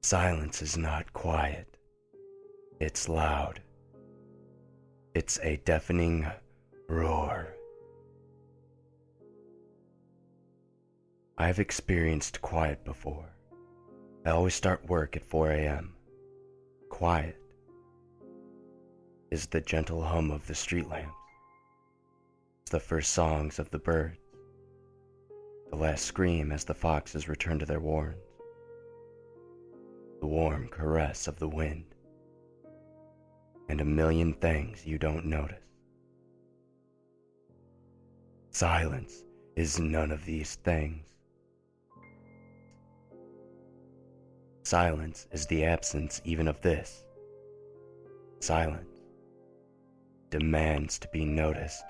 Silence is not quiet. It's loud. It's a deafening roar. I've experienced quiet before. I always start work at 4 a.m. Quiet is the gentle hum of the street lamps. It's the first songs of the birds. The last scream as the foxes return to their warrens. The warm caress of the wind. And a million things you don't notice. Silence is none of these things. Silence is the absence even of this. Silence demands to be noticed.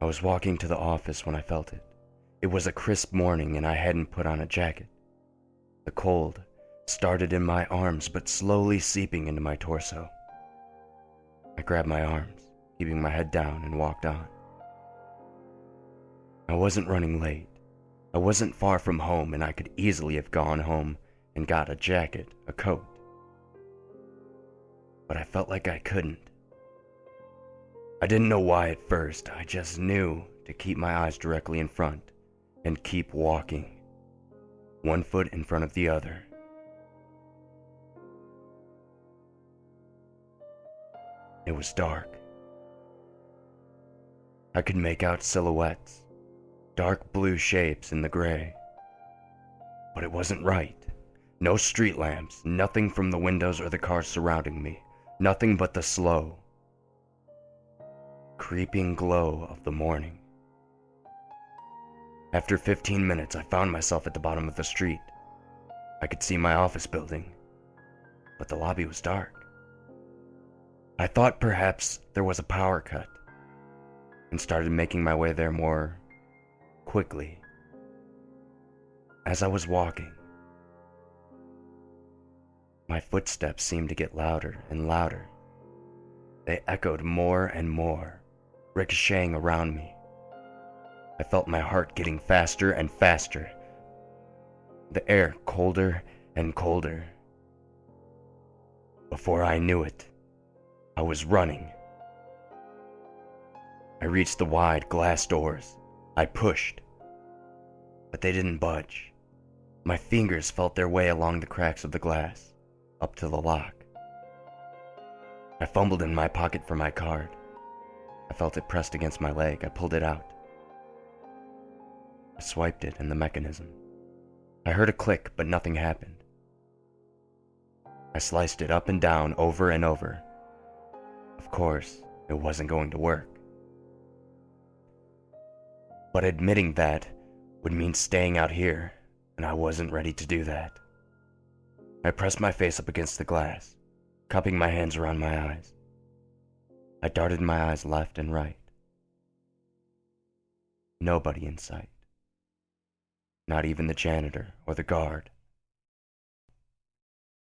I was walking to the office when I felt it. It was a crisp morning and I hadn't put on a jacket. The cold started in my arms but slowly seeping into my torso. I grabbed my arms, keeping my head down, and walked on. I wasn't running late. I wasn't far from home and I could easily have gone home and got a jacket, a coat. But I felt like I couldn't. I didn't know why at first, I just knew to keep my eyes directly in front and keep walking, one foot in front of the other. It was dark. I could make out silhouettes, dark blue shapes in the gray. But it wasn't right. No street lamps, nothing from the windows or the cars surrounding me, nothing but the slow, creeping glow of the morning. After 15 minutes, I found myself at the bottom of the street. I could see my office building, but the lobby was dark. I thought perhaps there was a power cut, and started making my way there more quickly. As I was walking, my footsteps seemed to get louder and louder. They echoed more and more, ricocheting around me. I felt my heart getting faster and faster, the air colder and colder. Before I knew it, I was running. I reached the wide glass doors. I pushed, but they didn't budge. My fingers felt their way along the cracks of the glass, up to the lock. I fumbled in my pocket for my card. I felt it pressed against my leg. I pulled it out. I swiped it in the mechanism. I heard a click, but nothing happened. I sliced it up and down over and over. Of course, it wasn't going to work. But admitting that would mean staying out here, and I wasn't ready to do that. I pressed my face up against the glass, cupping my hands around my eyes. I darted my eyes left and right. Nobody in sight. Not even the janitor or the guard.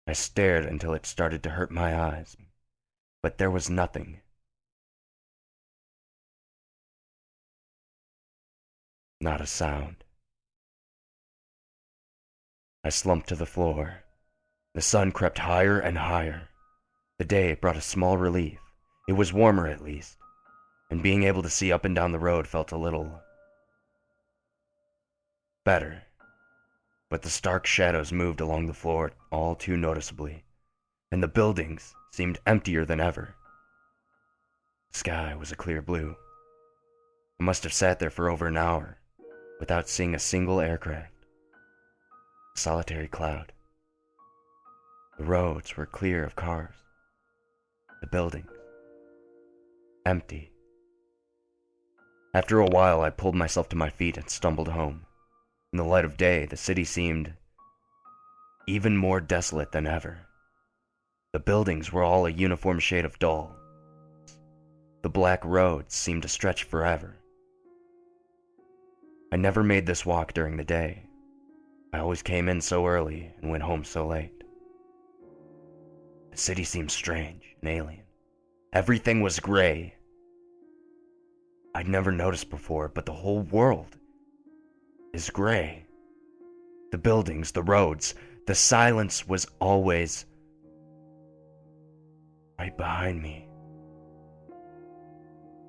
I stared until it started to hurt my eyes, but there was nothing. Not a sound. I slumped to the floor. The sun crept higher and higher. The day brought a small relief. It was warmer at least, and being able to see up and down the road felt a little better. But the stark shadows moved along the floor all too noticeably, and the buildings seemed emptier than ever. The sky was a clear blue. I must have sat there for over an hour without seeing a single aircraft. A solitary cloud. The roads were clear of cars. The buildings empty. After a while, I pulled myself to my feet and stumbled home. In the light of day, the city seemed even more desolate than ever. The buildings were all a uniform shade of dull. The black roads seemed to stretch forever. I never made this walk during the day. I always came in so early and went home so late. The city seemed strange and alien. Everything was gray. I'd never noticed before, but the whole world is gray. The buildings, the roads, the silence was always right behind me.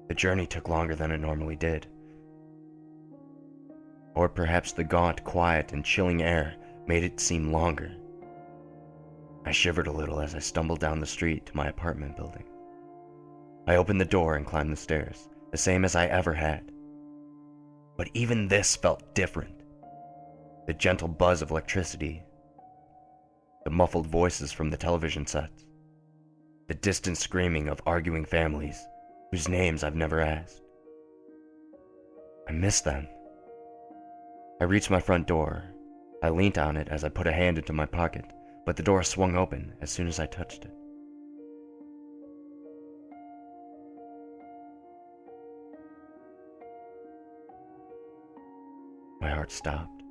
The journey took longer than it normally did. Or perhaps the gaunt, quiet, and chilling air made it seem longer. I shivered a little as I stumbled down the street to my apartment building. I opened the door and climbed the stairs, the same as I ever had. But even this felt different. The gentle buzz of electricity, the muffled voices from the television sets, the distant screaming of arguing families whose names I've never asked. I miss them. I reached my front door. I leaned on it as I put a hand into my pocket, but the door swung open as soon as I touched it. My heart stopped.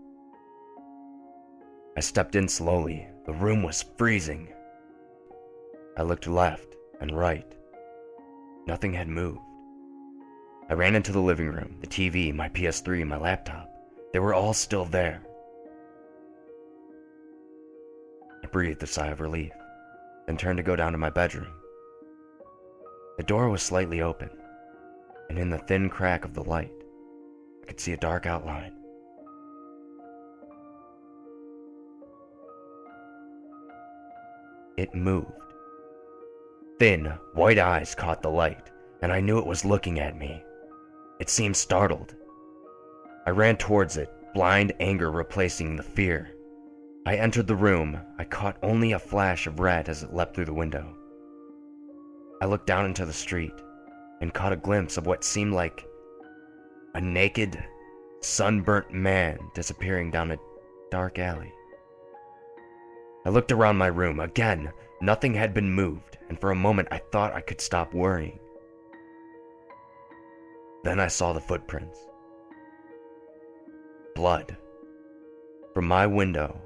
I stepped in slowly. The room was freezing. I looked left and right. Nothing had moved. I ran into the living room, the TV, my PS3, my laptop. They were all still there. I breathed a sigh of relief, then turned to go down to my bedroom. The door was slightly open, and in the thin crack of the light, I could see a dark outline. It moved. Thin, white eyes caught the light, and I knew it was looking at me. It seemed startled. I ran towards it, blind anger replacing the fear. I entered the room. I caught only a flash of red as it leapt through the window. I looked down into the street and caught a glimpse of what seemed like a naked, sunburnt man disappearing down a dark alley. I looked around my room. Again, nothing had been moved, and for a moment I thought I could stop worrying. Then I saw the footprints. Blood. From my window,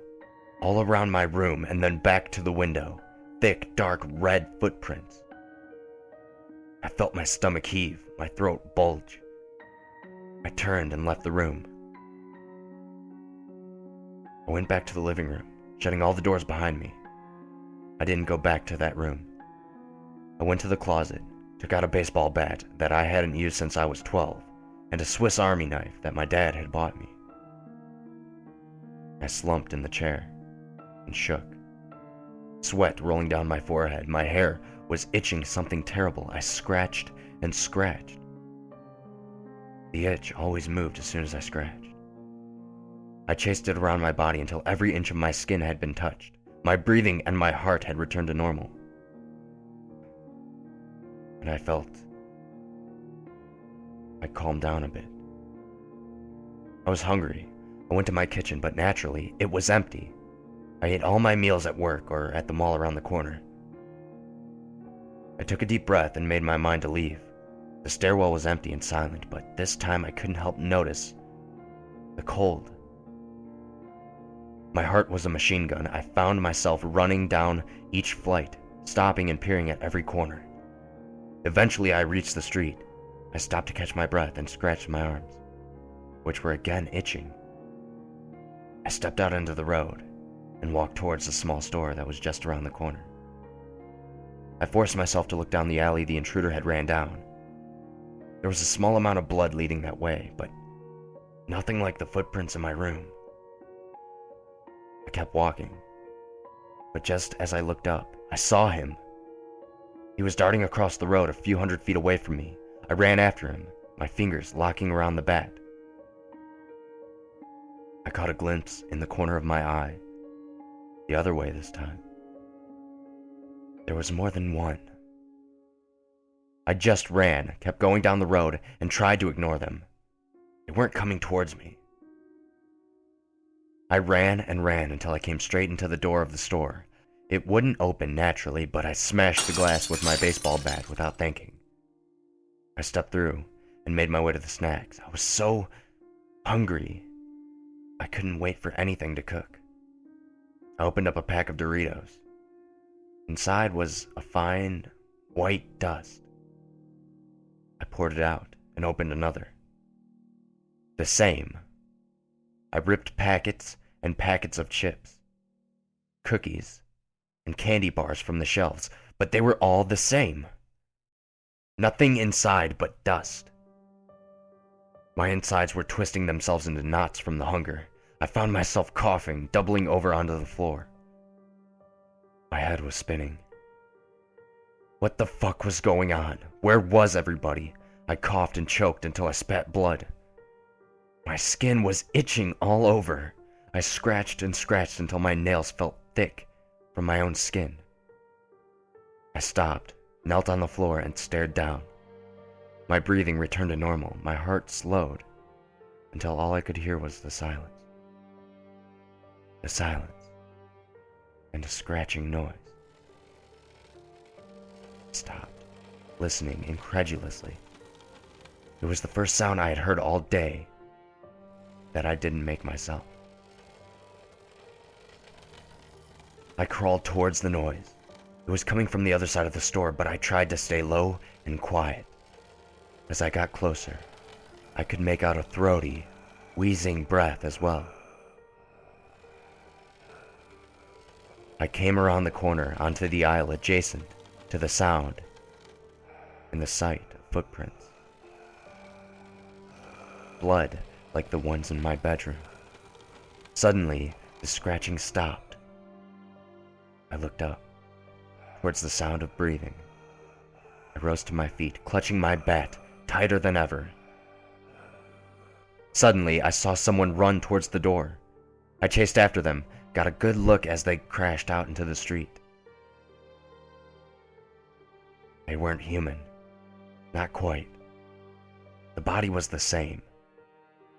all around my room, and then back to the window. Thick, dark, red footprints. I felt my stomach heave, my throat bulge. I turned and left the room. I went back to the living room, shutting all the doors behind me. I didn't go back to that room. I went to the closet, took out a baseball bat that I hadn't used since I was 12, and a Swiss Army knife that my dad had bought me. I slumped in the chair and shook. Sweat rolling down my forehead, my hair was itching something terrible. I scratched and scratched. The itch always moved as soon as I scratched. I chased it around my body until every inch of my skin had been touched. My breathing and my heart had returned to normal. And I calmed down a bit. I was hungry. I went to my kitchen, but naturally, it was empty. I ate all my meals at work or at the mall around the corner. I took a deep breath and made my mind to leave. The stairwell was empty and silent, but this time I couldn't help notice the cold. My heart was a machine gun. I found myself running down each flight, stopping and peering at every corner. Eventually, I reached the street. I stopped to catch my breath and scratched my arms, which were again itching. I stepped out into the road and walked towards the small store that was just around the corner. I forced myself to look down the alley the intruder had ran down. There was a small amount of blood leading that way, but nothing like the footprints in my room. I kept walking, but just as I looked up, I saw him. He was darting across the road a few hundred feet away from me. I ran after him, my fingers locking around the bat. I caught a glimpse in the corner of my eye, the other way this time. There was more than one. I just ran, kept going down the road, and tried to ignore them. They weren't coming towards me. I ran and ran until I came straight into the door of the store. It wouldn't open naturally, but I smashed the glass with my baseball bat without thinking. I stepped through and made my way to the snacks. I was so hungry. I couldn't wait for anything to cook. I opened up a pack of Doritos. Inside was a fine white dust. I poured it out and opened another. The same. I ripped packets and packets of chips, cookies, and candy bars from the shelves, but they were all the same. Nothing inside but dust. My insides were twisting themselves into knots from the hunger. I found myself coughing, doubling over onto the floor. My head was spinning. What the fuck was going on? Where was everybody? I coughed and choked until I spat blood. My skin was itching all over. I scratched and scratched until my nails felt thick from my own skin. I stopped, knelt on the floor, and stared down. My breathing returned to normal. My heart slowed until all I could hear was the silence. The silence and a scratching noise. I stopped, listening incredulously. It was the first sound I had heard all day that I didn't make myself. I crawled towards the noise. It was coming from the other side of the store, but I tried to stay low and quiet. As I got closer, I could make out a throaty, wheezing breath as well. I came around the corner onto the aisle adjacent to the sound and the sight of footprints. Blood like the ones in my bedroom. Suddenly, the scratching stopped. I looked up, towards the sound of breathing. I rose to my feet, clutching my bat tighter than ever. Suddenly, I saw someone run towards the door. I chased after them, got a good look as they crashed out into the street. They weren't human. Not quite. The body was the same.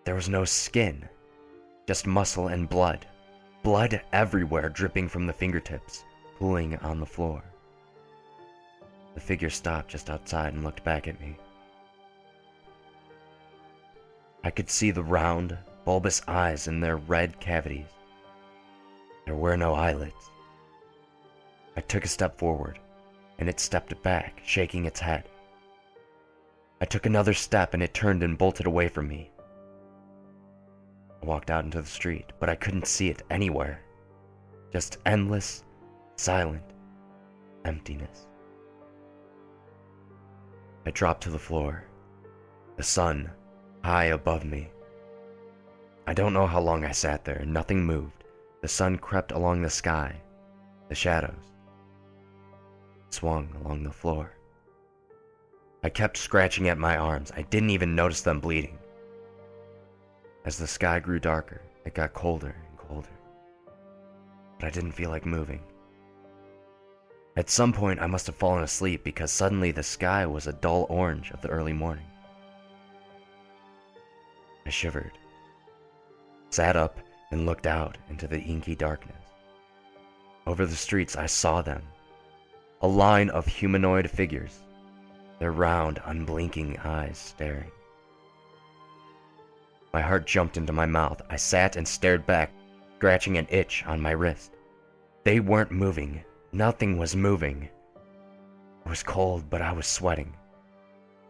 There was no skin, just muscle and blood. Blood everywhere, dripping from the fingertips, pooling on the floor. The figure stopped just outside and looked back at me. I could see the round, bulbous eyes in their red cavities. There were no eyelids. I took a step forward, and it stepped back, shaking its head. I took another step, and it turned and bolted away from me. I walked out into the street, but I couldn't see it anywhere. Just endless, silent emptiness. I dropped to the floor, the sun high above me. I don't know how long I sat there. Nothing moved. The sun crept along the sky. The shadows swung along the floor. I kept scratching at my arms. I didn't even notice them bleeding. As the sky grew darker, it got colder and colder. But I didn't feel like moving. At some point, I must have fallen asleep because suddenly the sky was a dull orange of the early morning. I shivered, sat up, and looked out into the inky darkness. Over the streets, I saw them. A line of humanoid figures, their round, unblinking eyes staring. My heart jumped into my mouth. I sat and stared back, scratching an itch on my wrist. They weren't moving. Nothing was moving. It was cold, but I was sweating.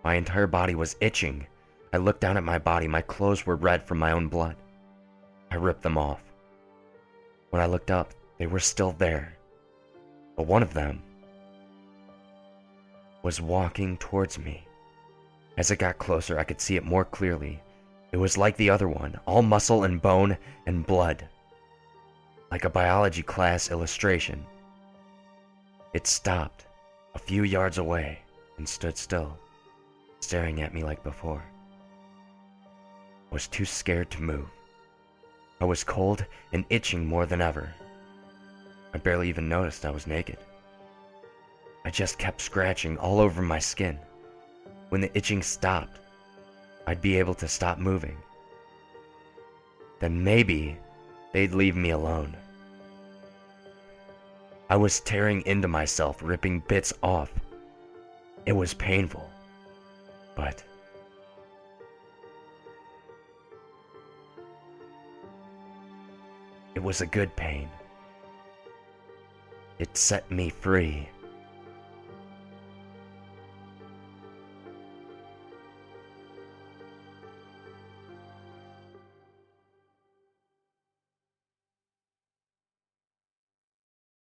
My entire body was itching. I looked down at my body. My clothes were red from my own blood. I ripped them off. When I looked up, they were still there. But one of them was walking towards me. As it got closer, I could see it more clearly. It was like the other one, all muscle and bone and blood. Like a biology class illustration. It stopped a few yards away and stood still, staring at me like before. I was too scared to move. I was cold and itching more than ever. I barely even noticed I was naked. I just kept scratching all over my skin. When the itching stopped, I'd be able to stop moving. Then maybe they'd leave me alone. I was tearing into myself, ripping bits off. It was painful, but it was a good pain. It set me free.